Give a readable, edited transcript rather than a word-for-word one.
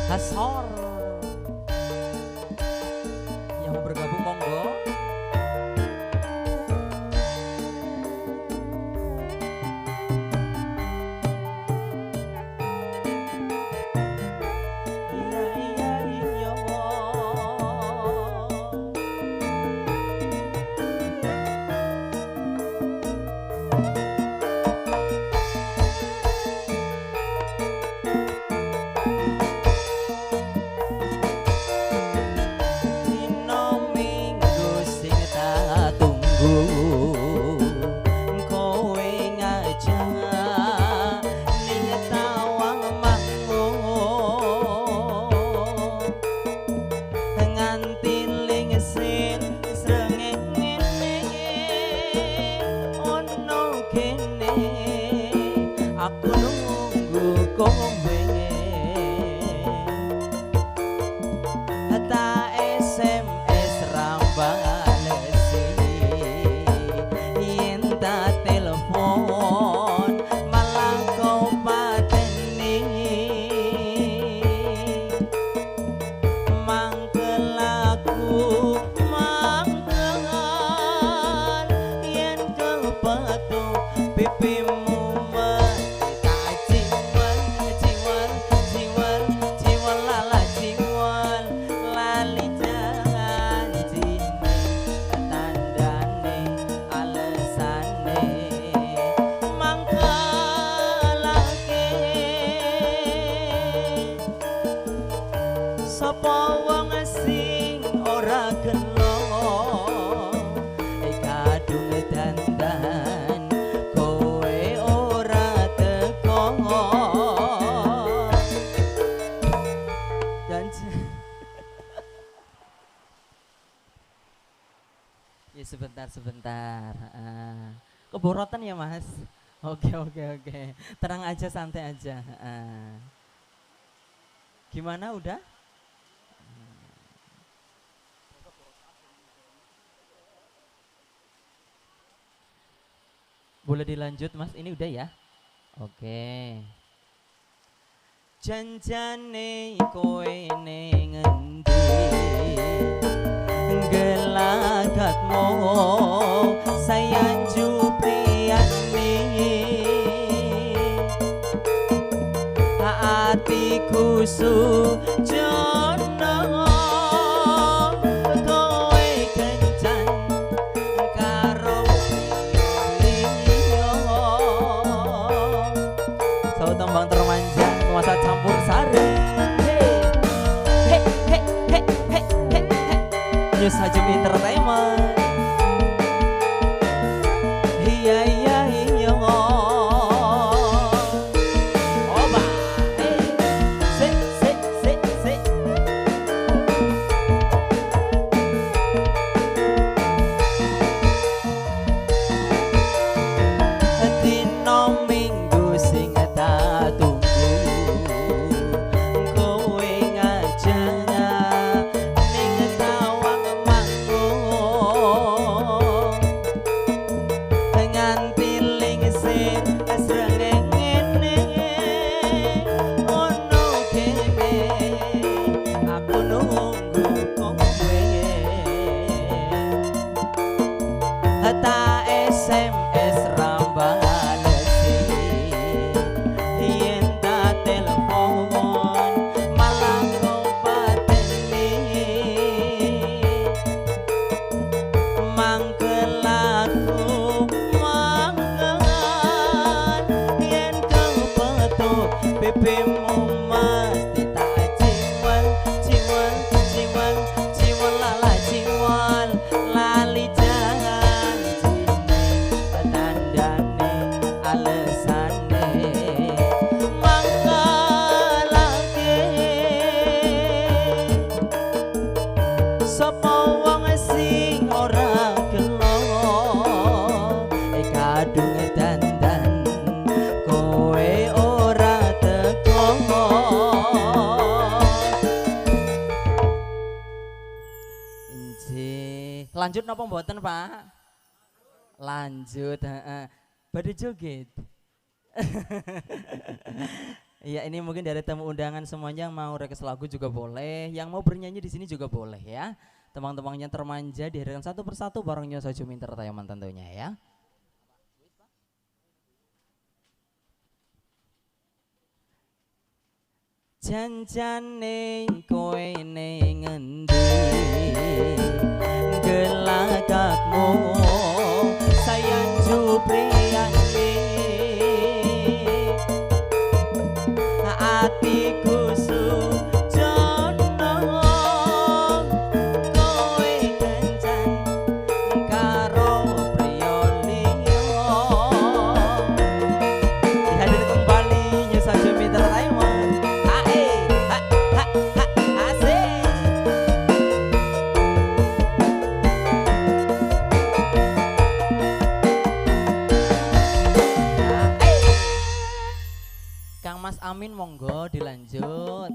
Hasor yang mau bergabung monggo. Iya iya iya dino minggu sing tak tunggu kowe ngajak ning tawang mangun nganti lingsin srengenge ono kene aku nunggu kowe tak SMS rambalesi yen tak telepon malah kau pateni mangkel aku mangkel yen kepetuk pipimu mesti tak ciwel ciwel ciwel ciwel lala ciwel lali janjine tandane alesane mangkelake sapa wong sing ora gelo kadung dandan kowe ora teko dan ya sebentar keborotan ya mas. Oke tenang aja santai aja. Gimana udah boleh dilanjut mas ini udah ya. Oke janjane kowe ning endi gelagatmu sayang jupriani hatiku sujono kowe kencan karo liyo sau tembang termanja masa campur sari News Hajim Entertainment. Iya iya iya oba sik sik sik sik dino minggu sing tak tunggu kowe ngajak ning tawang mangun nganti lingsin srengenge ono kene aku nunggu kowe tak SMS rambalesi yen tak telepon malah kau pateni mangkel aku mangkel yen kau petuk pipimu mesti tak ciwel ciwel ciwel ciwel lala ciwel lali janjine tandane alesane mangkelake sapa wong sing ora gelo kadung dandan kowe ora teko lanjut napa mboten Pak? Lanjut, badhe joget. Iya, ini mungkin dari tamu undangan semuanya yang mau request lagu juga boleh, yang mau bernyanyi di sini juga boleh ya. Teman-temannya termanja dihadirkan satu persatu barengnya Soju Entertainment tentunya ya. Janjane kowe ning ngendi gelagakmu sayang jubriyane atiku sujono kowe kencan karo priya liya dihadir kembali Nyusa Jumiter Taiwan ae ha ha ha asik Kang Mas Amin monggo dilanjut.